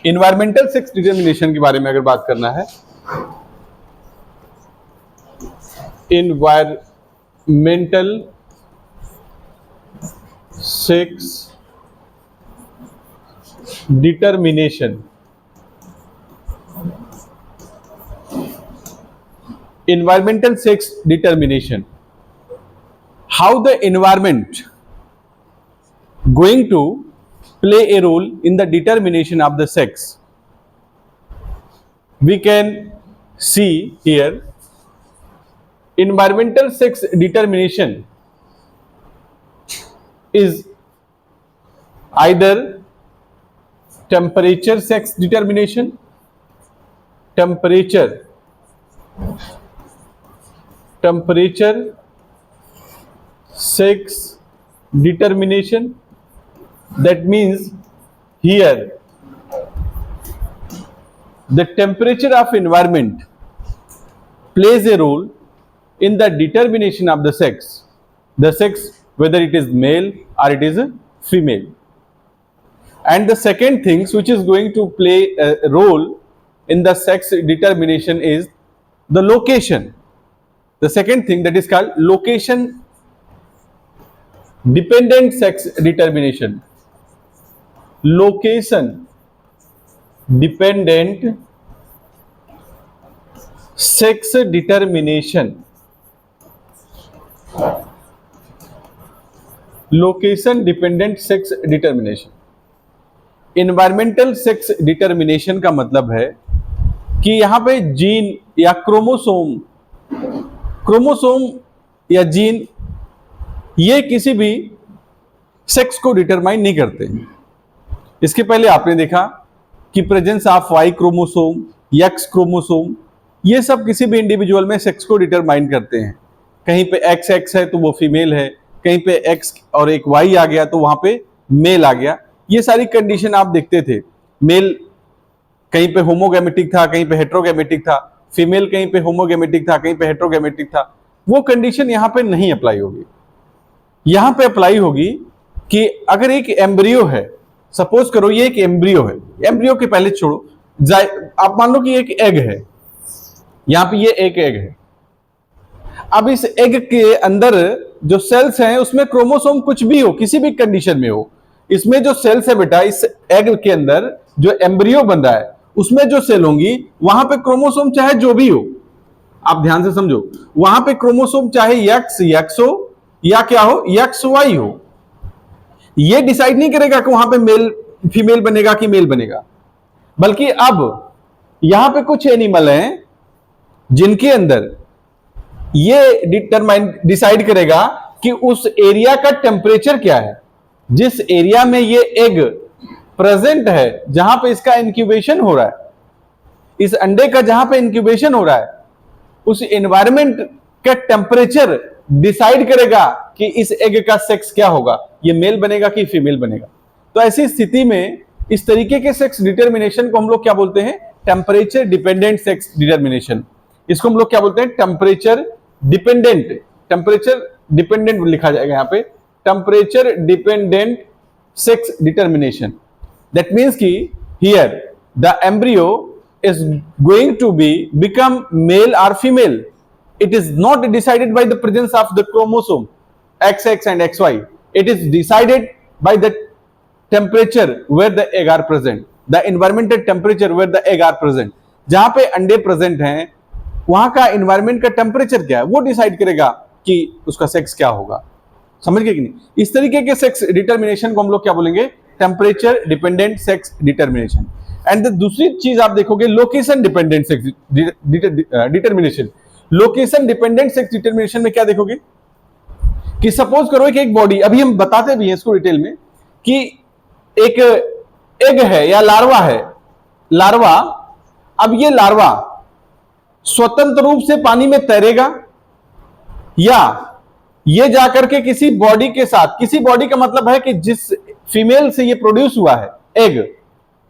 Environmental sex determination के बारे में अगर बात करना है, environmental sex determination, environmental sex determination, how the environment going to play a role in the determination of the sex. We can see here environmental sex determination is either temperature sex determination, temperature sex determination. That means here the temperature of environment plays a role in the determination of the sex, whether it is male or it is female. And the second thing which is going to play a role in the sex determination is the location. The second thing, that is called location dependent sex determination. Location dependent sex determination. Location dependent sex determination. Environmental sex determination का मतलब है कि यहां पे gene या chromosome या gene ये किसी भी सेक्स को डिटरमाइन नहीं करते। इसके पहले आपने देखा कि presence of Y chromosome, X chromosome, ये सब किसी भी इंडिविजुअल में सेक्स को डिटरमाइन करते हैं। कहीं पे एक्स एक्स है तो वो फीमेल है, कहीं पे एक्स और एक वाई आ गया तो वहां पे मेल आ गया। ये सारी कंडीशन आप देखते थे। मेल कहीं पे होमोगैमेटिक था, कहीं पे हेट्रोगैमेटिक था, फीमेल कहीं पे होमोगैमेटिक था, कहीं पे हेट्रोगैमेटिक था। वो कंडीशन यहां पे नहीं अप्लाई होगी। यहां पे अप्लाई होगी कि अगर एक एम्ब्रियो है, सपोज करो ये एक एम्ब्रियो है, एम्ब्रियो के पहले छोड़ो, आप मान लो कि एक एग है, यहां पे ये एक एग है। अब इस एग के अंदर जो सेल्स हैं उसमें क्रोमोसोम कुछ भी हो, किसी भी कंडीशन में हो, इसमें जो सेल्स है बेटा, इस एग के अंदर जो एम्ब्रियो बन रहा है उसमें जो सेल होंगी वहां पे क्रोमोसोम चाहे जो भी हो, आप ध्यान से समझो, वहां पे क्रोमोसोम चाहे एक्स हो या क्या हो, एक्स वाई हो, ये डिसाइड नहीं करेगा कि वहां पे मेल फीमेल बनेगा कि मेल बनेगा। बल्कि अब यहां पे कुछ एनिमल हैं जिनके अंदर ये डिसाइड करेगा कि उस एरिया का टेम्परेचर क्या है, जिस एरिया में ये एग प्रेजेंट है, जहां पे इसका इंक्यूबेशन हो रहा है, इस अंडे का जहां पे इंक्यूबेशन हो रहा है, उस एनवायरनमेंट का टेम्परेचर डिसाइड करेगा कि इस एग का सेक्स क्या होगा, ये मेल बनेगा कि फीमेल बनेगा। तो ऐसी स्थिति में इस तरीके के सेक्स डिटर्मिनेशन को हम लोग क्या बोलते हैं, टेम्परेचर डिपेंडेंट सेक्स डिटर्मिनेशन। इसको हम लोग क्या बोलते हैं, टेम्परेचर डिपेंडेंट लिखा जाएगा यहां पे, temperature dependent sex determination. That means कि here the embryo is going to become male or female. It is not decided by the presence of the chromosome XX and XY. It is decided by the temperature where the egg are present, the environmental temperature where the egg are present. जहां पे अंडे present हैं वहां का environment का temperature क्या है वो डिसाइड करेगा कि उसका सेक्स क्या होगा। समझ गए कि नहीं? इस तरीके के सेक्स डिटर्मिनेशन को हम लोग क्या बोलेंगे, temperature dependent sex determination. And दूसरी चीज आप देखोगे location dependent sex determination. Location dependent sex determination में क्या देखोगे कि सपोज करो कि एक बॉडी, अभी हम बताते भी हैं इसको डिटेल में, कि एक एग है या लार्वा है, लार्वा, अब ये लार्वा स्वतंत्र रूप से पानी में तैरेगा या ये जाकर के किसी बॉडी के साथ, किसी बॉडी का मतलब है कि जिस फीमेल से ये प्रोड्यूस हुआ है, एग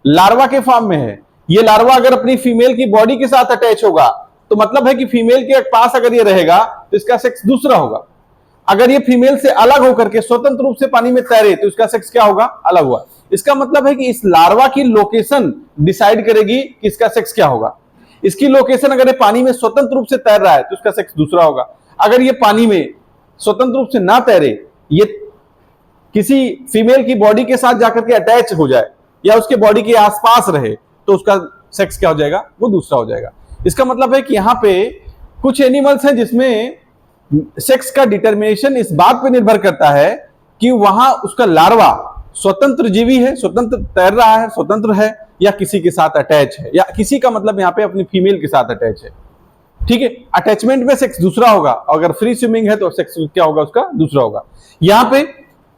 लार्वा के फॉर्म में है, ये लार्वा अगर अपनी फीमेल की बॉडी के साथ अटैच होगा तो मतलब है कि फीमेल के पास अगर ये रहेगा तो इसका सेक्स दूसरा होगा। अगर ये फीमेल से अलग होकर के स्वतंत्र रूप से पानी में तैरे तो इसका सेक्स क्या होगा, अलग हुआ। इसका मतलब है कि इस लार्वा की लोकेशन डिसाइड करेगी कि इसका सेक्स क्या होगा। इसकी लोकेशन अगर ये पानी में स्वतंत्र रूप से तैर रहा है तो इसका सेक्स दूसरा होगा। अगर ये पानी में स्वतंत्र रूप से ना तैरे, ये किसी फीमेल की बॉडी के साथ जाकर के अटैच हो जाए या उसके बॉडी के आसपास रहे तो उसका सेक्स क्या हो जाएगा, वो दूसरा हो जाएगा। इसका मतलब है कि यहां पे कुछ एनिमल्स हैं जिसमें सेक्स का डिटर्मिनेशन इस बात पे निर्भर करता है कि वहां उसका लार्वा स्वतंत्र जीवी है, स्वतंत्र तैर रहा है, स्वतंत्र है, या किसी के साथ अटैच है, या किसी का मतलब यहां पे अपनी फीमेल के साथ अटैच है। ठीक है, अटैचमेंट में सेक्स दूसरा होगा, अगर फ्री स्विमिंग है तो सेक्स क्या होगा, उसका दूसरा होगा। यहां पे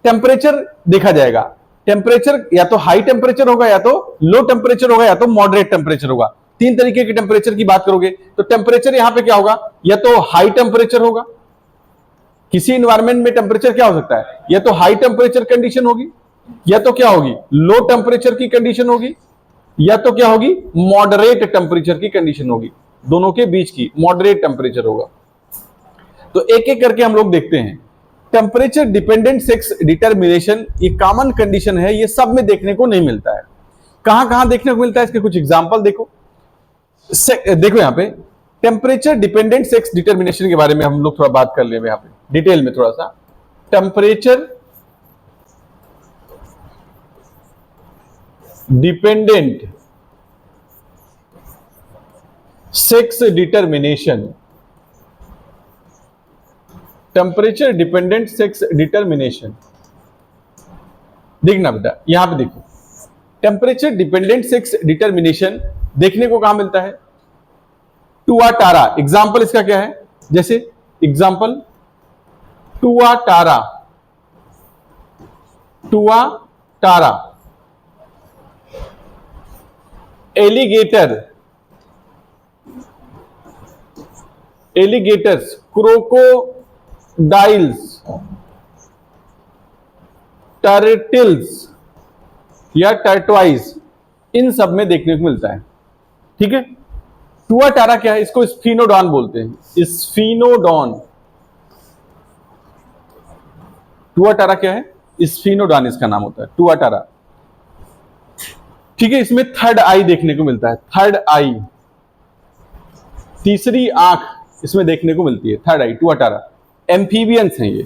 टेम्परेचर देखा जाएगा, टेम्परेचर या तो हाई टेम्परेचर होगा, या तो लो टेम्परेचर होगा, या तो मॉडरेट टेम्परेचर होगा। तीन तरीके के टेम्परेचर की बात करोगे तो टेम्परेचर यहां पे क्या होगा, या तो हाई टेम्परेचर होगा, किसी इन्वायरमेंट में टेम्परेचर क्या हो सकता है, या तो हाई टेम्परेचर कंडीशन होगी, या तो क्या होगी, लो टेम्परेचर की कंडीशन होगी, या तो क्या होगी, मॉडरेट टेम्परेचर की कंडीशन होगी। दोनों के बीच की मॉडरेट टेम्परेचर होगा। तो एक एक करके हम लोग देखते हैं। टेम्परेचर डिपेंडेंट सेक्स डिटर्मिनेशन ये कॉमन कंडीशन है, ये सब में देखने को नहीं मिलता है। कहां कहां देखने को मिलता है, इसके कुछ एग्जांपल देखो। देखो यहां पे टेम्परेचर डिपेंडेंट सेक्स डिटर्मिनेशन के बारे में हम लोग थोड़ा बात कर ले यहां पे डिटेल में थोड़ा सा। Temperature dependent sex determination, temperature dependent sex determination. देखना बेटा यहां पे देखो, टेम्परेचर डिपेंडेंट सेक्स डिटर्मिनेशन देखने को कहां मिलता है, टुआटारा। एग्जाम्पल इसका क्या है, जैसे example tuatara, tuatara, alligator, alligators, crocodiles, turtles या टर्टवाइज, इन सब में देखने को मिलता है। ठीक है, टुआटारा क्या है, इसको स्फीनोडॉन बोलते हैं, स्फीनोडॉन। टुआटारा क्या है, स्फीनोडॉन इसका नाम होता है, टुआटारा। ठीक है, इसमें थर्ड आई देखने को मिलता है, थर्ड आई, तीसरी आंख इसमें देखने को मिलती है, थर्ड आई, टुआटारा। एम्फीबियंस हैं ये,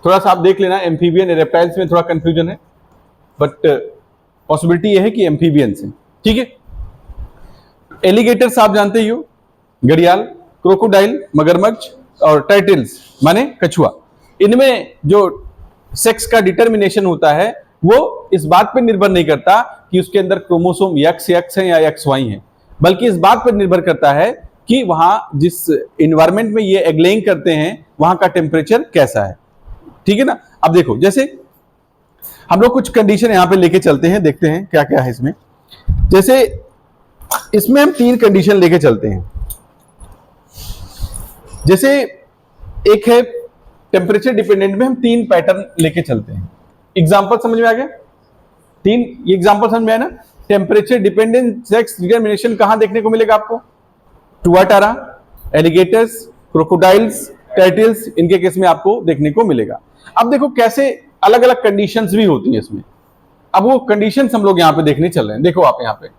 थोड़ा सा आप देख लेना, एम्फीबियन रेप्टाइल्स में थोड़ा कंफ्यूजन है, बट पॉसिबिलिटी ये है कि एम्फीबियंस हैं। ठीक है, एलिगेटर्स आप जानते ही हो, घड़ियाल, क्रोकोडाइल मगरमच्छ, और टर्टल्स माने कछुआ। इनमें जो सेक्स का डिटर्मिनेशन होता है वो इस बात पर निर्भर नहीं करता कि उसके अंदर क्रोमोसोम XX है या XY है, बल्कि इस बात पर निर्भर करता है कि वहां जिस इन्वायरमेंट में ये एग लेइंग करते हैं वहां का टेम्परेचर कैसा है। ठीक है ना। अब देखो, जैसे हम लोग कुछ कंडीशन यहां पे लेके चलते हैं, देखते हैं क्या क्या है इसमें। जैसे इसमें हम 3 कंडीशन लेके चलते हैं। जैसे एक है टेम्परेचर डिपेंडेंट में हम 3 पैटर्न लेके चलते हैं। एग्जांपल समझ में आ गया, 3 ये एग्जांपल समझ में आया ना। टेम्परेचर डिपेंडेंट सेक्स डिटर्मिनेशन कहां देखने को मिलेगा आपको, टुआटारा, एलिगेटर्स, क्रोकोडाइल्स, टर्टल्स, इनके केस में आपको देखने को मिलेगा। अब देखो कैसे अलग अलग कंडीशंस भी होती हैं इसमें। अब वो कंडीशंस हम लोग यहां पे देखने चल रहे हैं। देखो आप यहां पे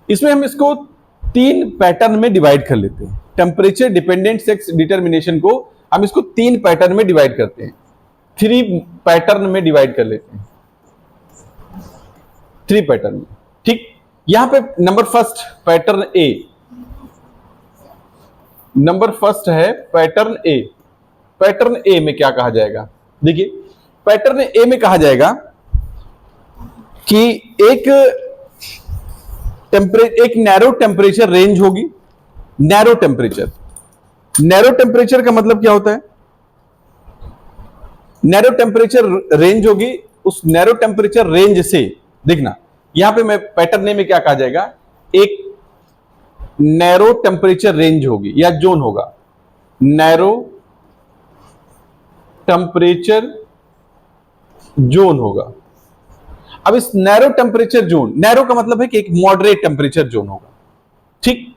इसमें हम इसको 3 पैटर्न में डिवाइड कर लेते हैं। टेम्परेचर डिपेंडेंट सेक्स डिटर्मिनेशन को हम इसको 3 पैटर्न में डिवाइड करते हैं, 3 पैटर्न में डिवाइड कर लेते हैं, 3 पैटर्न में। ठीक, यहां पे नंबर फर्स्ट पैटर्न ए, नंबर फर्स्ट है पैटर्न ए। पैटर्न ए में क्या कहा जाएगा, देखिए पैटर्न ए में कहा जाएगा कि एक नैरो टेम्परेचर रेंज होगी। नैरो टेम्परेचर, नैरो टेम्परेचर का मतलब क्या होता है, नैरो टेम्परेचर रेंज होगी। उस नैरो टेम्परेचर रेंज से देखना, यहां पे मैं पैटर्न ए में क्या कहा जाएगा, एक नैरो टेम्परेचर रेंज होगी या जोन होगा, नैरो टेम्परेचर जोन होगा। अब इस नैरो टेम्परेचर जोन, नैरो का मतलब है कि एक मॉडरेट टेम्परेचर जोन होगा। ठीक,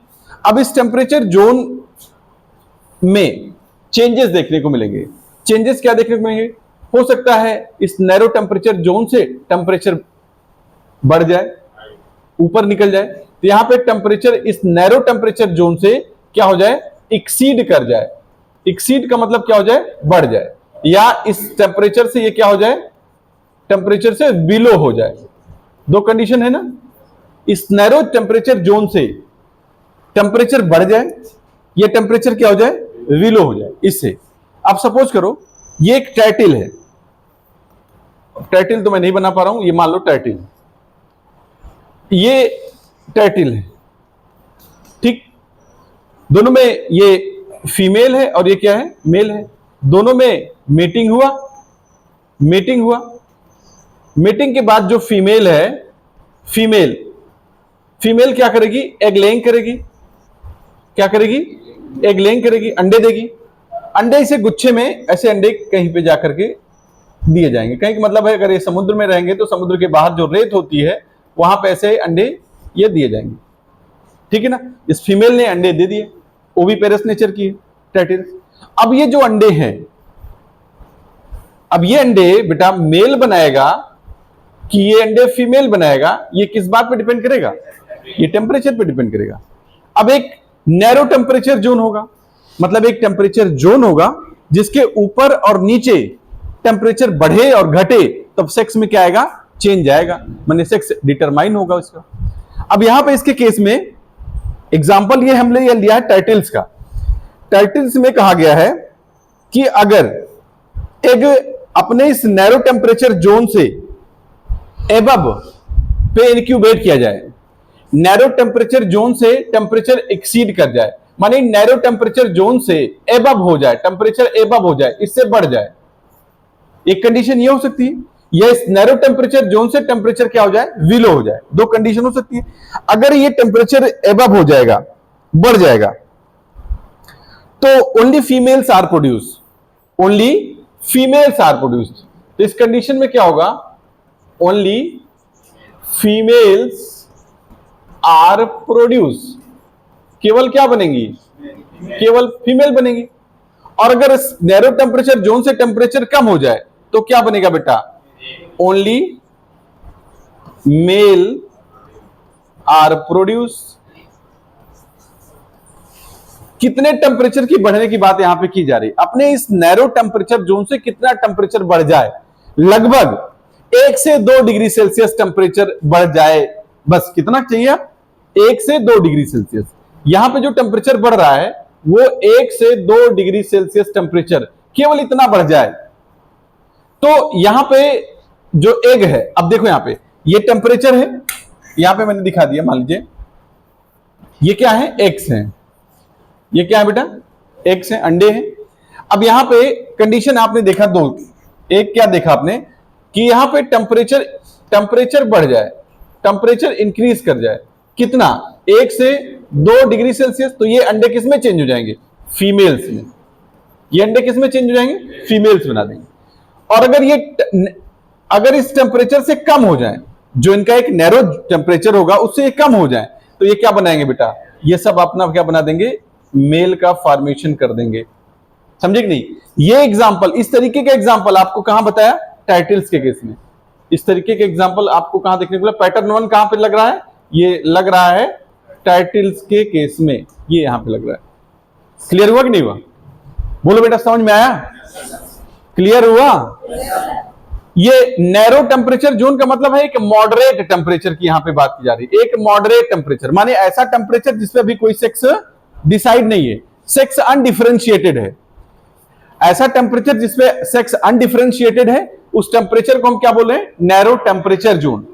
अब इस टेम्परेचर जोन में चेंजेस देखने को मिलेंगे। चेंजेस क्या देखने को मिलेंगे, हो सकता है इस नैरो टेम्परेचर जोन से टेम्परेचर बढ़ जाए, ऊपर निकल जाए। तो यहां पे टेम्परेचर इस नैरो टेम्परेचर जोन से क्या हो जाए, एक्सीड कर जाए। एक्सीड का मतलब क्या हो जाए, बढ़ जाए, या इस टेम्परेचर से ये क्या हो जाए, टेम्परेचर से बिलो हो जाए। दो कंडीशन है ना, इस नैरो टेम्परेचर जोन से टेम्परेचर बढ़ जाए, ये टेम्परेचर क्या हो जाए, विलो हो जाए। इससे आप सपोज करो ये एक टाइटिल है, टाइटिल तो मैं नहीं बना पा रहा हूं, ये मान लो टाइटिल, ये टाइटिल है, ठीक। दोनों में ये फीमेल है और ये क्या है, मेल है। दोनों में मीटिंग हुआ, मीटिंग हुआ। मीटिंग के बाद जो फीमेल है, फीमेल फीमेल क्या करेगी, एग लेइंग करेगी। क्या करेगी, एग लेइंग करेगी, अंडे देगी। अंडे इसे गुच्छे में ऐसे अंडे कहीं पे जाकर के दिए जाएंगे। कहीं का मतलब है अगर ये समुद्र में रहेंगे तो समुद्र के बाहर जो रेत होती है वहां पे ऐसे अंडे ये दिए जाएंगे, ठीक है ना। इस फीमेल ने अंडे दे दिए, ओविपेरस नेचर की है टाइटिल। अब ये जो अंडे हैं, अब ये अंडे बेटा मेल बनाएगा कि ये अंडे फीमेल बनाएगा, ये किस बात पे डिपेंड करेगा, ये टेम्परेचर पे डिपेंड करेगा। अब एक नैरो टेम्परेचर जोन होगा, मतलब एक टेम्परेचर जोन होगा जिसके ऊपर और नीचे टेम्परेचर बढ़े और घटे तब सेक्स में क्या आएगा, चेंज आएगा, माने सेक्स डिटरमाइन होगा इसका। अब यहां पे इसके केस में एग्जांपल ये हमने ये लिया है टाइटल्स का। टाइटल्स में कहा गया है कि अगर एग अपने इस नैरो टेम्परेचर जोन से एबव पे इनक्यूबेट किया जाए, नैरो टेम्परेचर जोन से टेम्परेचर एक्सीड कर जाए, माने नैरो टेम्परेचर जोन से एबव हो जाए, टेम्परेचर एबव हो जाए, इससे बढ़ जाए, एक कंडीशन ये हो सकती है। या इस नैरो टेम्परेचर जोन से टेम्परेचर क्या हो जाए, विलो हो जाए। दो कंडीशन हो सकती है। अगर ये टेम्परेचर एबव हो जाएगा, बढ़ जाएगा, तो only females are produce, only females are produced. तो इस कंडीशन में क्या होगा, ओनली फीमेल्स आर प्रोड्यूस, केवल क्या बनेंगी, केवल फीमेल बनेगी। और अगर इस नैरो टेम्परेचर जोन से टेम्परेचर कम हो जाए तो क्या बनेगा बेटा, ओनली मेल आर प्रोड्यूस। कितने टेम्परेचर की बढ़ने की बात यहां पे की जा रही है, अपने इस नैरो टेम्परेचर जोन से कितना टेम्परेचर बढ़ जाए, लगभग 1 से 2 डिग्री सेल्सियस टेम्परेचर बढ़ जाए, बस कितना चाहिए, 1 से 2 डिग्री सेल्सियस। यहां पे जो टेम्परेचर बढ़ रहा है वो 1 से 2 डिग्री सेल्सियस टेम्परेचर, केवल इतना बढ़ जाए तो यहां पे जो एग है, अब देखो यहां पे ये टेम्परेचर है, यहां पे मैंने दिखा दिया, मान लीजिए ये क्या है, एग्स हैं, ये क्या है बेटा, एग्स हैं, अंडे हैं। अब यहां पे कंडीशन आपने देखा दो, एक क्या देखा आपने कि यहां पे टेम्परेचर बढ़ जाए, टेम्परेचर इंक्रीज कर जाए, कितना, 1 से 2 डिग्री सेल्सियस। तो ये अंडे किस में चेंज हो जाएंगे, फीमेल्स में। ये अंडे किस में चेंज हो जाएंगे, फीमेल्स बना देंगे। और अगर इस टेम्परेचर से कम हो जाए, जो इनका एक नैरो टेम्परेचर होगा उससे ये कम हो जाए, तो ये क्या बनाएंगे बेटा, ये सब अपना क्या बना देंगे, मेल का फॉर्मेशन कर देंगे। समझे कि नहीं। ये एग्जांपल, इस तरीके का एग्जांपल आपको कहां बताया, टाइटल्स के केस में। इस तरीके के एग्जांपल आपको कहां देखने को मिला, पैटर्न 1 कहां पे लग रहा है, ये लग रहा है टाइटल्स के केस में, ये यहां पे लग रहा है। क्लियर हुआ कि नहीं हुआ, बोलो बेटा, समझ में आया, क्लियर हुआ। ये नैरो टेम्परेचर जोन का मतलब है एक मॉडरेट टेम्परेचर की यहां पे बात की जा रही है। एक मॉडरेट टेम्परेचर माने ऐसा टेम्परेचर जिसपे अभी कोई सेक्स डिसाइड नहीं है, सेक्स अनडिफरेंशिएटेड है। ऐसा टेम्परेचर जिसपे सेक्स अनडिफरेंशिएटेड है, उस टेम्परेचर को हम क्या बोले, नैरो टेम्परेचर जोन।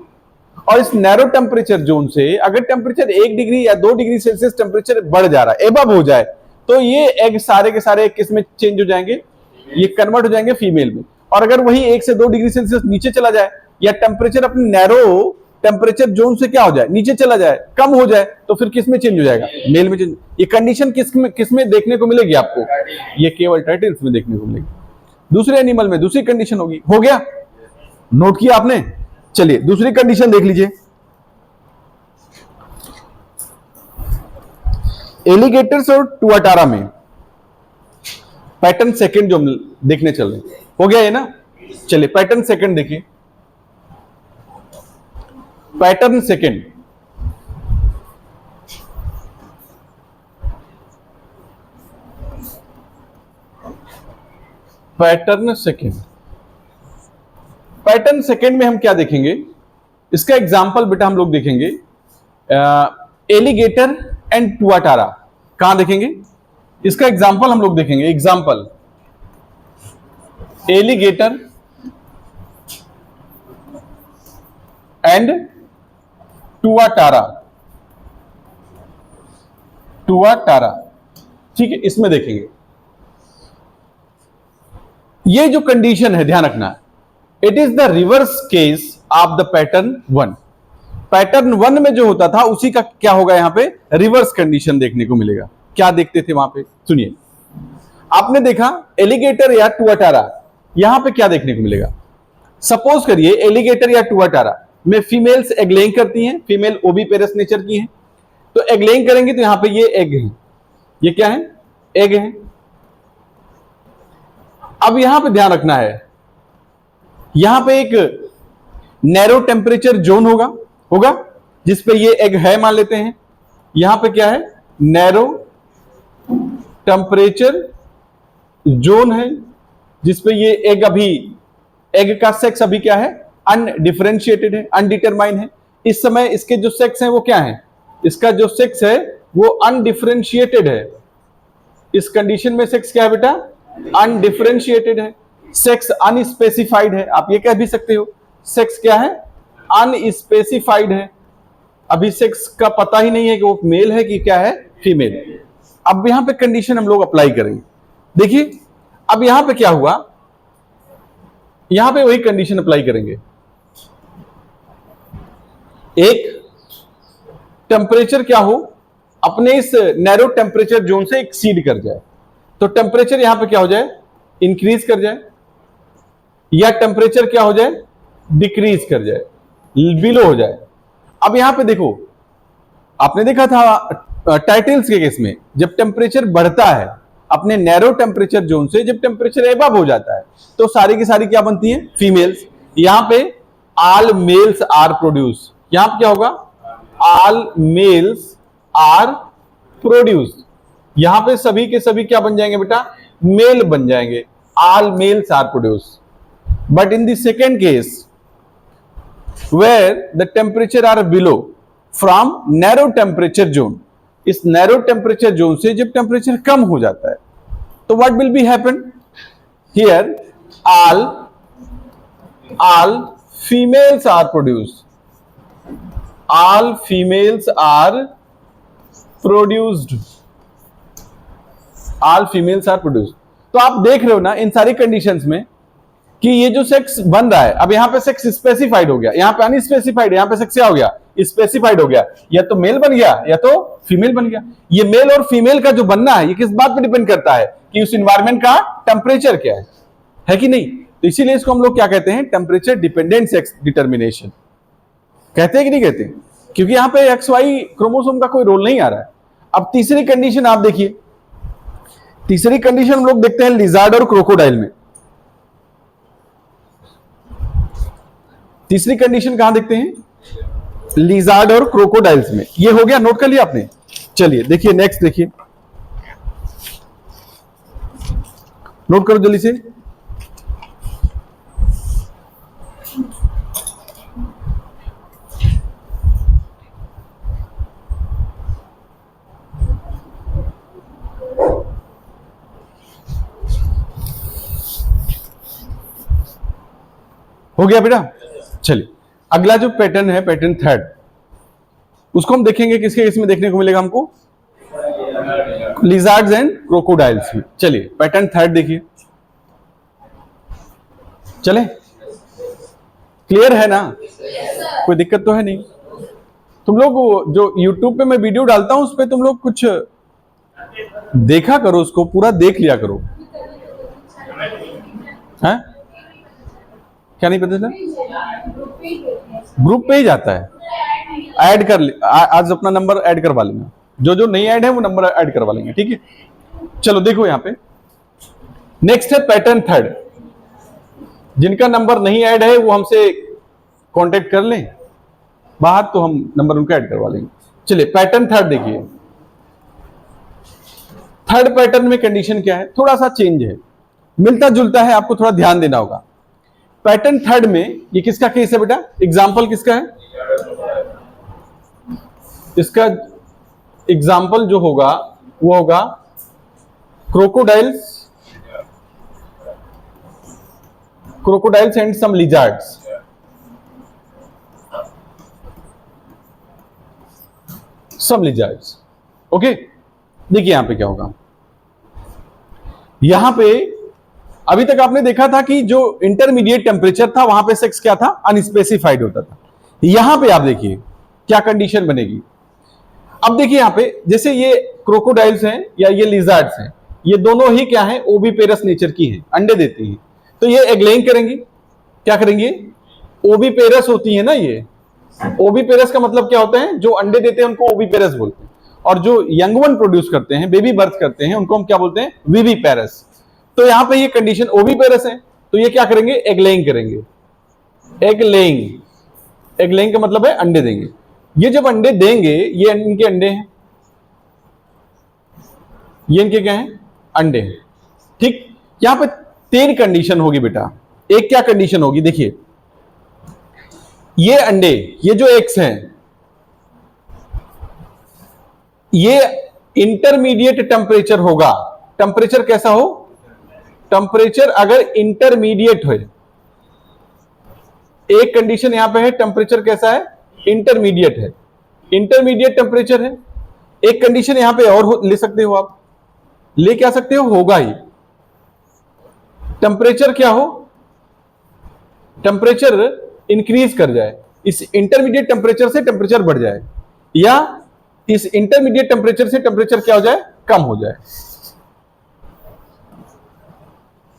और इस नैरो टेम्परेचर जोन से अगर टेम्परेचर 1 डिग्री या 2 डिग्री सेल्सियस टेम्परेचर बढ़ जा रहा है, एबव हो जाए, तो ये एग सारे के सारे किस में चेंज हो जाएंगे, ये कन्वर्ट हो जाएंगे फीमेल में। और अगर वही 1 से 2 डिग्री सेल्सियस नीचे चला जाए, या टेम्परेचर अपने नैरो टेम्परेचर जोन से क्या हो जाए, नीचे चला जाए, कम हो जाए, तो फिर किस में चेंज हो जाएगा, मेल में चेंज। ये कंडीशन किस में देखने को मिलेगी आपको, ये केवल टाइटल्स में देखने को मिलेगी। दूसरे एनिमल में दूसरी कंडीशन होगी। हो गया, नोट किया आपने। चलिए दूसरी कंडीशन देख लीजिए। एलिगेटर्स और टुआटारा में पैटर्न सेकंड जो देखने चल रहे हैं, हो गया ये ना, चलिए पैटर्न सेकंड देखिए, pattern second, pattern second, pattern second में हम क्या देखेंगे, इसका एग्जाम्पल बेटा हम लोग देखेंगे एलिगेटर एंड टुआटारा। कहां देखेंगे इसका एग्जाम्पल, हम लोग देखेंगे example alligator and tuatara, tuatara, ठीक है, इसमें देखेंगे। ये जो कंडीशन है ध्यान रखना, it is the reverse case of the pattern one. Pattern one में जो होता था उसी का क्या होगा, यहां पे रिवर्स कंडीशन देखने को मिलेगा। क्या देखते थे वहां पे, सुनिए, आपने देखा एलिगेटर या टुआटारा, यहां पे क्या देखने को मिलेगा। सपोज करिए एलिगेटर या टुआटारा में फीमेल्स एग लेइंग करती हैं, फीमेल ओविपेरस नेचर की हैं, तो एग लेइंग करेंगे तो यहां पे ये एग है, ये क्या है, एग है। अब यहां पे ध्यान रखना है, यहां पे एक नैरो टेम्परेचर जोन होगा जिसपे ये एग है, मान लेते हैं। यहां पे क्या है, नैरो टेम्परेचर जोन है जिसपे ये एग, अभी एग का सेक्स अभी क्या है, अनडिफरेंशिएटेड है, अनडिटरमाइन है। इस समय इसके जो सेक्स है वो क्या है, इसका जो सेक्स है वो अनडिफरेंशिएटेड है। इस कंडीशन में सेक्स क्या है बेटा, अनडिफरेंशिएटेड है। सेक्स अनस्पेसिफाइड है, आप ये कह भी सकते हो, सेक्स क्या है, अनस्पेसिफाइड है। अभी सेक्स का पता ही नहीं है कि वो मेल है कि क्या है, फीमेल। अब यहां पे कंडीशन हम लोग अप्लाई करेंगे। देखिए अब यहां पे क्या हुआ, यहां पे वही कंडीशन अप्लाई करेंगे। एक टेम्परेचर क्या हो, अपने इस नैरो टेम्परेचर जोन से एक्सीड कर जाए, तो टेम्परेचर यहां पे क्या हो जाए, इंक्रीज कर जाए, या टेम्परेचर क्या हो जाए, डिक्रीज कर जाए, बिलो हो जाए। अब यहां पे देखो, आपने देखा था टाइटल्स के केस में, जब टेम्परेचर बढ़ता है अपने नैरो टेम्परेचर जोन से, जब टेम्परेचर एबव हो जाता है तो सारी की सारी क्या बनती है, फीमेल्स। यहां पे ऑल मेल्स आर प्रोड्यूस, यहां पे क्या होगा, ऑल मेल्स आर प्रोड्यूस, यहां पे सभी के सभी क्या बन जाएंगे बेटा, मेल बन जाएंगे, all males are produce. But in the second case where the temperature are below from narrow temperature zone, इस नैरो टेम्परेचर जोन से जब टेम्परेचर कम हो जाता है तो what will be happen here, all females are produced, all females are produced, all females are produced। तो आप देख रहे हो ना इन सारी कंडीशंस में कि ये जो सेक्स बन रहा है, अब यहां पे सेक्स स्पेसिफाइड हो गया, यहां पे अनस्पेसिफाइड, यहां पे सेक्स क्या हो गया, स्पेसिफाइड हो गया, या तो मेल बन गया या तो फीमेल बन गया। ये मेल और फीमेल का जो बनना है ये किस बात पे डिपेंड करता है कि उस एनवायरनमेंट का टेम्परेचर क्या है कि नहीं। तो इसीलिए इसको हम लोग क्या कहते हैं, टेम्परेचर डिपेंडेंट सेक्स डिटर्मिनेशन कहते हैं कि नहीं कहते, क्योंकि यहां पे एक्स वाई क्रोमोसोम का कोई रोल नहीं आ रहा है। अब तीसरी कंडीशन आप देखिए, तीसरी कंडीशन हम लोग देखते हैं लिजार्ड और क्रोकोडाइल में। तीसरी कंडीशन कहां देखते हैं, लिजार्ड और क्रोकोडाइल्स में। ये हो गया, नोट कर लिया आपने। चलिए देखिए नेक्स्ट, देखिए नोट करो जल्दी से। हो गया बेटा। चलिए अगला जो पैटर्न है, पैटर्न थर्ड, उसको हम देखेंगे किसके केस में देखने को मिलेगा हमको, लिजार्ड्स एंड क्रोकोडाइल्स में। चलिए पैटर्न थर्ड देखिए, चले क्लियर है ना, कोई दिक्कत तो है नहीं। तुम लोग जो YouTube पे मैं वीडियो डालता हूं उस पे तुम लोग कुछ देखा करो, उसको पूरा देख लिया करो, हैं? क्या नहीं पता था, ग्रुप पे ही जाता है, ऐड कर ले, आज अपना नंबर ऐड करवा लेना, जो नहीं ऐड है वो नंबर ऐड करवा लेंगे, ठीक है। चलो देखो यहां पे नेक्स्ट है पैटर्न थर्ड। जिनका नंबर नहीं ऐड है वो हमसे कांटेक्ट कर लें बाहर, तो हम नंबर उनका ऐड करवा लेंगे। चलिए पैटर्न थर्ड देखिए। थर्ड पैटर्न में कंडीशन क्या है, थोड़ा सा चेंज है, मिलता जुलता है, आपको थोड़ा ध्यान देना होगा। पैटर्न थर्ड में ये किसका केस है बेटा, एग्जाम्पल किसका है, इसका एग्जाम्पल जो होगा वो होगा crocodiles and some lizards. Some lizards, okay. देखिए यहां पे क्या होगा, यहां पे अभी तक आपने देखा था कि जो इंटरमीडिएट टेम्परेचर था वहां पे सेक्स क्या था, अनस्पेसिफाइड होता था। यहां पे आप देखिए क्या कंडीशन बनेगी। अब देखिए यहां पे जैसे ये क्रोकोडाइल्स हैं या ये लिजार्ड्स हैं, ये दोनों ही क्या हैं, ओविपेरस नेचर की हैं, अंडे देती हैं। तो ये एग लेइंग करेंगी, क्या करेंगी, ओविपेरस होती है ना ये। ओविपेरस का मतलब क्या होता है, जो अंडे देते हैं उनको ओविपेरस बोलते हैं, और जो यंग वन प्रोड्यूस करते हैं, बेबी बर्थ करते हैं, उनको हम क्या बोलते हैं, विविपेरस। तो यहां पे ये कंडीशन ओविपेरस है, तो ये क्या करेंगे, एग लेइंग करेंगे। एग लेइंग का मतलब है अंडे देंगे। ये जब अंडे देंगे, ये इनके अंडे हैं, ये इनके क्या हैं, अंडे हैं, ठीक। यहां पे 3 कंडीशन होगी बेटा। एक क्या कंडीशन होगी, देखिए ये अंडे, ये जो एग्स हैं, ये इंटरमीडिएट टेम्परेचर होगा। टेम्परेचर कैसा हो, टेम्परेचर अगर इंटरमीडिएट हो, एक कंडीशन यहां पे है, टेम्परेचर कैसा है, इंटरमीडिएट है, इंटरमीडिएट टेम्परेचर है। एक कंडीशन यहां पे और ले सकते हो आप, ले क्या सकते हो, होगा ही, टेम्परेचर क्या हो, टेम्परेचर इंक्रीज कर जाए, इस इंटरमीडिएट टेम्परेचर से टेम्परेचर बढ़ जाए, या इस इंटरमीडिएट टेम्परेचर से टेम्परेचर क्या हो जाए, कम हो जाए।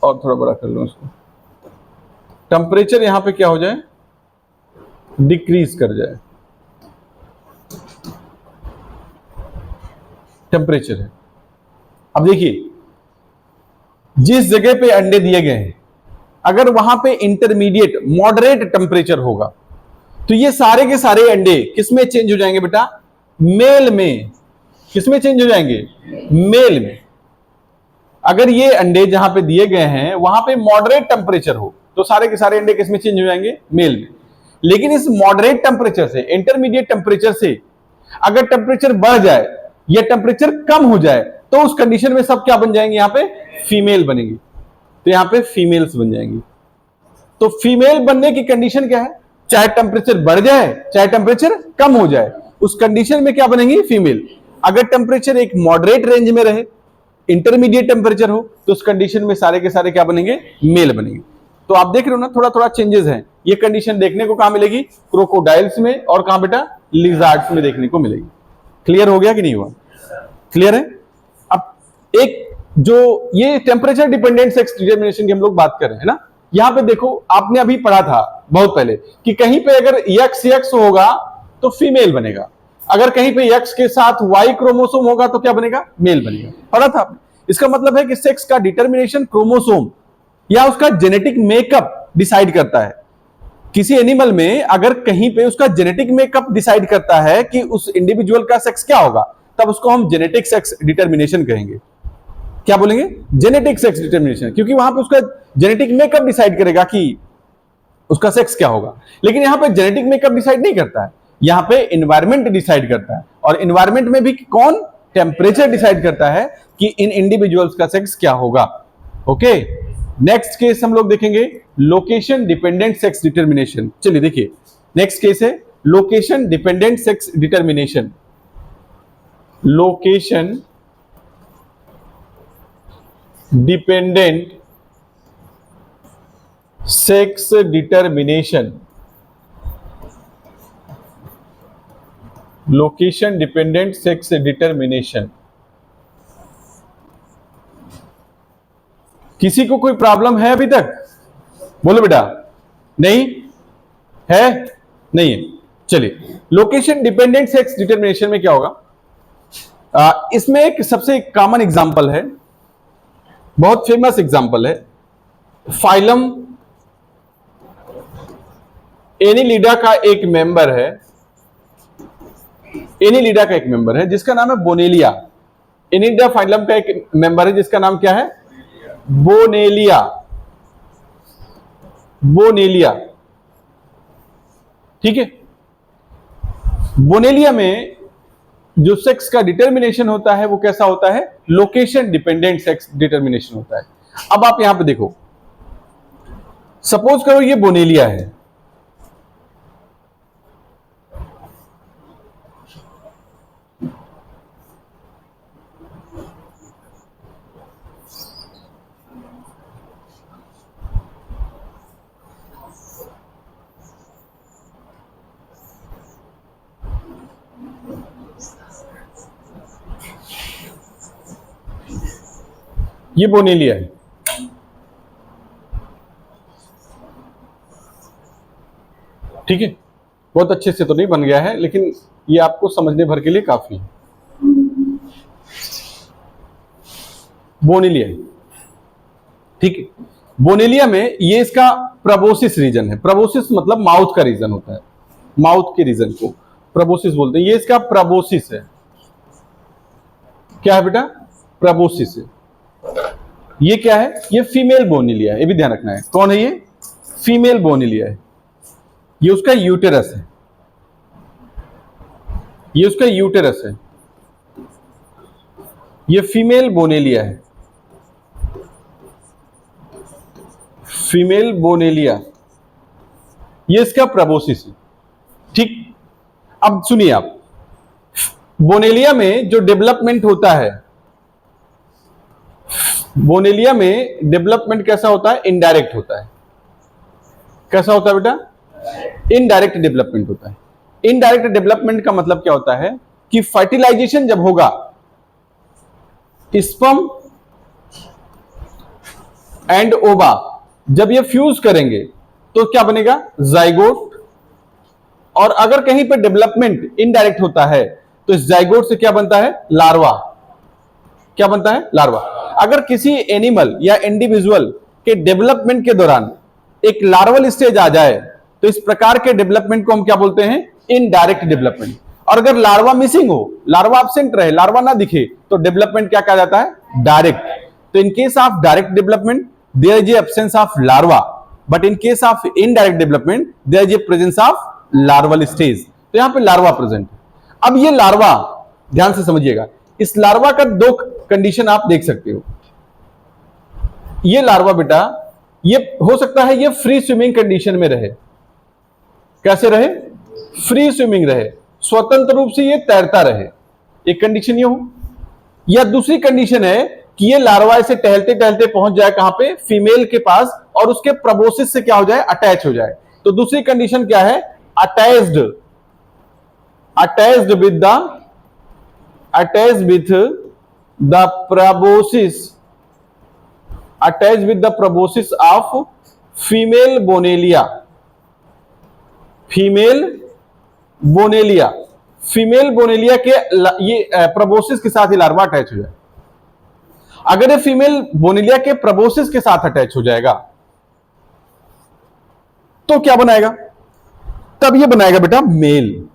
और थोड़ा बड़ा कर लो इसको, टेम्परेचर यहां पे क्या हो जाए, डिक्रीज कर जाए, टेम्परेचर है। अब देखिए जिस जगह पे अंडे दिए गए हैं, अगर वहां पे इंटरमीडिएट मॉडरेट टेम्परेचर होगा, तो ये सारे के सारे अंडे किसमें चेंज हो जाएंगे बेटा, मेल में। किसमें चेंज हो जाएंगे, मेल में। अगर ये अंडे जहां पे दिए गए हैं वहां पे मॉडरेट टेम्परेचर हो, तो सारे के सारे अंडे किसमें चेंज हो जाएंगे, मेल में। लेकिन इस मॉडरेट टेम्परेचर से, इंटरमीडिएट टेम्परेचर से अगर टेम्परेचर बढ़ जाए या टेम्परेचर कम हो जाए, तो उस कंडीशन में सब क्या बन जाएंगे, यहां पे फीमेल बनेंगी। तो यहां पे फीमेल्स बन जाएंगी। तो फीमेल बनने की कंडीशन क्या है, चाहे टेम्परेचर बढ़ जाए चाहे टेम्परेचर कम हो जाए, उस कंडीशन में क्या बनेंगी, फीमेल। अगर टेम्परेचर एक मॉडरेट रेंज में रहे, इंटरमीडिएट टेम्परेचर हो, तो उस कंडीशन में सारे के सारे क्या बनेंगे, मेल बनेंगे। तो आप देख रहे हो ना, थोड़ा थोड़ा चेंजेस हैं। ये कंडीशन देखने को कहां मिलेगी, क्रोकोडाइल्स में, और कहां बेटा, लिजार्ड्स में देखने को मिलेगी। क्लियर हो गया कि नहीं हुआ, क्लियर है। अब एक जो ये टेम्परेचर डिपेंडेंट सेक्स डिटरमिनेशन की हम लोग बात कर रहे हैं ना, यहां पे देखो आपने अभी पढ़ा था बहुत पहले कि कहीं पे अगर यक्स यक्स होगा तो फीमेल बनेगा, अगर कहीं पे यक्स के साथ वाई क्रोमोसोम होगा तो क्या बनेगा, मेल बनेगा। पढ़ा था आपने। इसका मतलब है कि सेक्स का डिटरमिनेशन क्रोमोसोम या उसका जेनेटिक मेकअप डिसाइड करता है। किसी एनिमल में अगर कहीं पे उसका जेनेटिक मेकअप डिसाइड करता है कि उस इंडिविजुअल का सेक्स क्या होगा, तब उसको हम जेनेटिक सेक्स डिटरमिनेशन कहेंगे। क्या बोलेंगे, जेनेटिक सेक्स डिटरमिनेशन, क्योंकि वहां पे उसका जेनेटिक मेकअप डिसाइड करेगा कि उसका सेक्स क्या होगा। लेकिन यहां पे जेनेटिक मेकअप डिसाइड नहीं करता है, यहां पे एनवायरमेंट डिसाइड करता है। और एनवायरमेंट में भी कौन, टेम्परेचर डिसाइड करता है कि इन इंडिविजुअल्स का सेक्स क्या होगा। ओके, नेक्स्ट केस हम लोग देखेंगे लोकेशन डिपेंडेंट सेक्स डिटरमिनेशन। चलिए देखिए, नेक्स्ट केस है location dependent sex determination. Location dependent sex determination, location dependent sex determination. किसी को कोई प्रॉब्लम है अभी तक, बोलो बेटा, नहीं है, नहीं है। चलिए, लोकेशन डिपेंडेंट सेक्स डिटरमिनेशन में क्या होगा, इसमें एक सबसे कॉमन एग्जांपल है, बहुत फेमस एग्जांपल है, फाइलम एनिलिडा का एक मेंबर है, एनिलिडा का एक मेंबर है जिसका नाम है बोनेलिया। एनिलिडा फाइलम का एक मेंबर है जिसका नाम क्या है? बोनेलिया। बोनेलिया, ठीक है। बोनेलिया में जो सेक्स का डिटर्मिनेशन होता है वो कैसा होता है? लोकेशन डिपेंडेंट सेक्स डिटर्मिनेशन होता है। अब आप यहां पे देखो, सपोज करो ये बोनेलिया है, ये बोनेलिया है, ठीक है। बहुत अच्छे से तो नहीं बन गया है लेकिन ये आपको समझने भर के लिए काफी है। बोनेलिया, ठीक है। बोनेलिया में ये इसका प्रबोसिस रीजन है। प्रबोसिस मतलब माउथ का रीजन होता है, माउथ के रीजन को प्रबोसिस बोलते हैं। ये इसका प्रबोसिस है। क्या है बेटा? प्रबोसिस है। ये क्या है? ये फीमेल बोनेलिया है, ये भी ध्यान रखना है। कौन है ये? फीमेल बोनेलिया है। ये उसका यूटेरस है, ये उसका यूटेरस है। ये फीमेल बोनेलिया है, फीमेल बोनेलिया, ये इसका प्रबोसिस है, ठीक। अब सुनिए आप, बोनेलिया में जो डेवलपमेंट होता है, बोनेलिया में डेवलपमेंट कैसा होता है? इनडायरेक्ट होता है। कैसा होता है बेटा? इनडायरेक्ट डेवलपमेंट होता है। इनडायरेक्ट डेवलपमेंट का मतलब क्या होता है कि फर्टिलाइजेशन जब होगा, स्पर्म एंड ओवा जब ये फ्यूज करेंगे तो क्या बनेगा? जाइगोट। और अगर कहीं पर डेवलपमेंट इनडायरेक्ट होता है तो इस जाइगोट से क्या बनता है? लार्वा। क्या बनता है? लार्वा। अगर किसी एनिमल या इंडिविजुअल के डेवलपमेंट के दौरान एक लार्वल स्टेज आ जाए तो इस प्रकार के डेवलपमेंट को हम क्या बोलते हैं? Indirect development. और अगर लार्वा मिसिंग हो, लार्वा एब्सेंट रहे, लार्वा ना दिखे, तो डेवलपमेंट क्या कहा जाता है? डायरेक्ट। तो in case of direct development there is absence of larva, but in case of indirect development there is presence of larval stage. तो यहां पे लार्वा प्रेजेंट है। अब ये लार्वा, ध्यान से समझिएगा, इस लार्वा का दो कंडीशन आप देख सकते हो। ये लार्वा बेटा, ये हो सकता है ये फ्री स्विमिंग कंडीशन में रहे। कैसे रहे? फ्री स्विमिंग रहे, स्वतंत्र रूप से ये तैरता रहे, एक कंडीशन ये हो। या दूसरी कंडीशन है कि ये लार्वा से टहलते टहलते पहुंच जाए कहां पे? फीमेल के पास, और उसके प्रबोसिस से क्या हो जाए? अटैच हो जाए। तो दूसरी कंडीशन क्या है? Attached, attached with the proboscis, attach with the proboscis of female Bonellia. Female Bonellia, female Bonellia के ये प्रबोसिस के साथ ही लार्वा अटैच हो जाए। अगर ये फीमेल बोनेलिया के प्रबोसिस के साथ अटैच हो जाएगा तो क्या बनाएगा? तब ये बनाएगा बेटा मेल।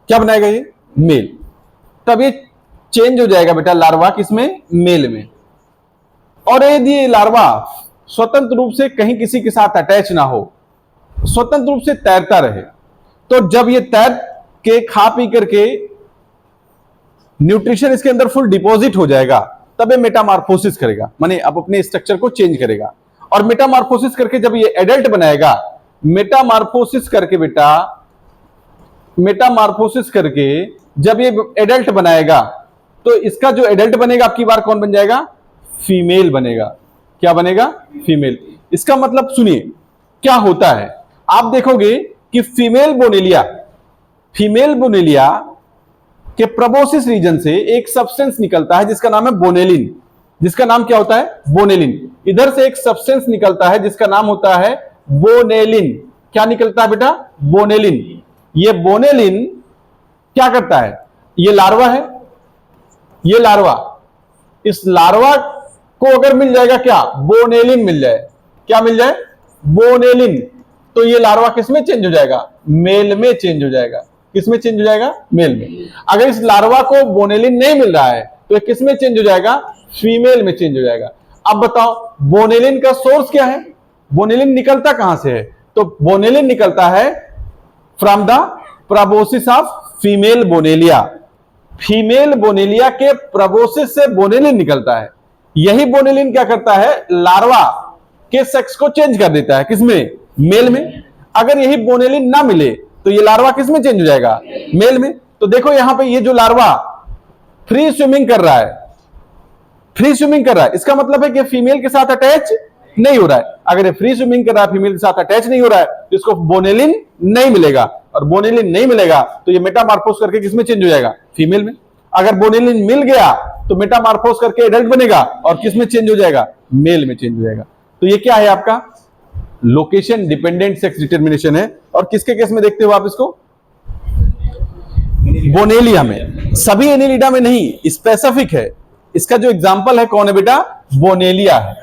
क्या बनाएगा? ये मेल। तब ये चेंज हो जाएगा बेटा लार्वा किसमें? मेल में। और यदि ये लार्वा स्वतंत्र रूप से कहीं किसी के साथ अटैच ना हो, स्वतंत्र रूप से तैरता रहे, तो जब ये तैर के खा पी करके न्यूट्रिशन इसके अंदर फुल डिपॉजिट हो जाएगा, तब ये मेटामॉर्फोसिस करेगा, माने अब अपने स्ट्रक्चर को चेंज करेगा। और मेटामॉर्फोसिस करके जब ये एडल्ट बनाएगा, मेटामॉर्फोसिस करके बेटा, मेटामॉर्फोसिस करके जब ये एडल्ट बनाएगा तो इसका जो एडल्ट बनेगा आपकी बार कौन बन जाएगा? फीमेल बनेगा। क्या बनेगा? फीमेल। इसका मतलब सुनिए क्या होता है, आप देखोगे कि फीमेल बोनेलिया के प्रबोसिस रीजन से एक सब्सटेंस निकलता है जिसका नाम है बोनेलिन। जिसका नाम क्या होता है? बोनेलिन। इधर से एक सब्सटेंस निकलता है जिसका नाम होता है बोनेलिन। क्या निकलता है बेटा? बोनेलिन। ये बोनेलिन क्या करता है? ये लार्वा है, ये लार्वा, इस लार्वा को अगर मिल जाएगा क्या? बोनेलिन मिल जाए। क्या मिल जाए? बोनेलिन। तो ये लार्वा किसमें चेंज हो जाएगा? मेल में चेंज हो जाएगा। किसमें चेंज हो जाएगा? मेल में। अगर इस लार्वा को बोनेलिन नहीं मिल रहा है तो ये किसमें चेंज हो जाएगा? फीमेल में चेंज हो जाएगा। अब बताओ बोनेलिन का सोर्स क्या है? बोनेलिन निकलता कहां से है? तो बोनेलिन निकलता है from the proboscis of female Bonellia. Female Bonellia के प्रोबोसिस से बोनेलिन निकलता है। यही बोनेलिन क्या करता है? लार्वा के सेक्स को चेंज कर देता है। किसमें? मेल में। अगर यही बोनेलिन ना मिले तो ये लार्वा किसमें चेंज हो जाएगा? मेल में। तो देखो यहां पे ये जो लार्वा फ्री स्विमिंग कर रहा है, फ्री स्विमिंग कर रहा है, इसका मतलब है कि फीमेल के साथ अटैच नहीं हो रहा है। अगर ये फ्री स्विमिंग कर रहा है, फीमेल के साथ अटैच नहीं हो रहा है, तो इसको बोनेलिन नहीं मिलेगा। और बोनेलिन नहीं मिलेगा तो ये मेटामॉर्फोस करके किसमें चेंज हो जाएगा? फीमेल में। अगर बोनेलिन मिल गया तो मेटामॉर्फोस करके एडल्ट बनेगा और किसमें चेंज हो जाएगा? मेल में चेंज हो जाएगा। तो ये क्या है आपका? लोकेशन डिपेंडेंट सेक्स डिटर्मिनेशन है। और किसके केस में देखते हो आप इसको? बोनेलिया में। सभी एनिलिडा में नहीं, स्पेसिफिक है। इसका जो एग्जांपल है कौन है बेटा? बोनेलिया है।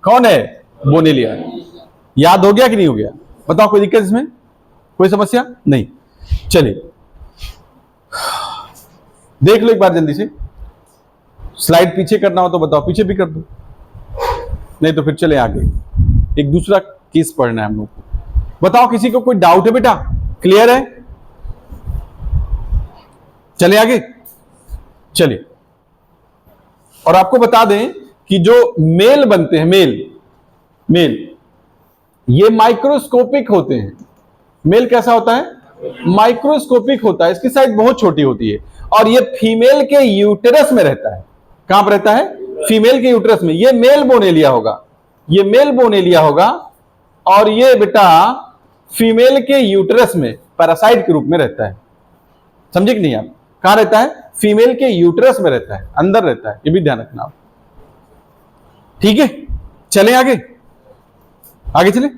कौन है? बोनेलिया। याद हो गया कि नहीं हो गया? बताओ कोई दिक्कत इसमें? कोई समस्या नहीं? चलिए देख लो एक बार जल्दी से। स्लाइड पीछे करना हो तो बताओ, पीछे भी कर दो, नहीं तो फिर चले आगे। एक दूसरा केस पढ़ना है हम लोग को। बताओ किसी को कोई डाउट है बेटा? क्लियर है? चले आगे। चलिए, और आपको बता दें कि जो मेल बनते हैं, मेल ये माइक्रोस्कोपिक होते हैं। मेल कैसा होता है? माइक्रोस्कोपिक होता है। इसकी साइज बहुत छोटी होती है और ये फीमेल के यूटेरस में रहता है। कहां पर रहता है? फीमेल के यूटेरस में। ये मेल बोनेलिया होगा, ये मेल बोनेलिया होगा और ये बेटा फीमेल के यूटेरस में पैरासाइट के रूप में रहता है। समझे कि नहीं आप? कहां रहता है? फीमेल के यूटेरस में रहता है, अंदर रहता है। ये भी ध्यान रखना आप। ठीक है, चलें आगे। आगे चले।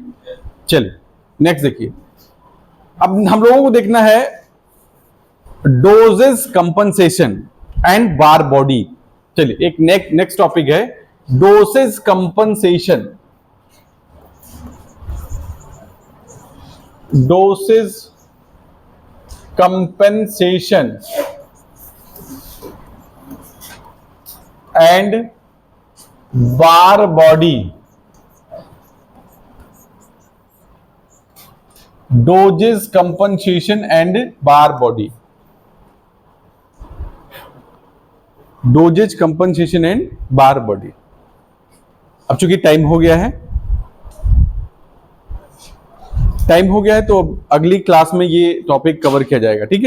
चलिए नेक्स्ट देखिए। अब हम लोगों को देखना है dosage compensation and Barr body. चलिए एक नेक्स्ट टॉपिक है dosage compensation. Dosage compensation and Barr body. Dosage compensation and Barr body. Dosage compensation and Barr body. अब चूंकि टाइम हो गया है तो अगली क्लास में ये टॉपिक कवर किया जाएगा। ठीक है।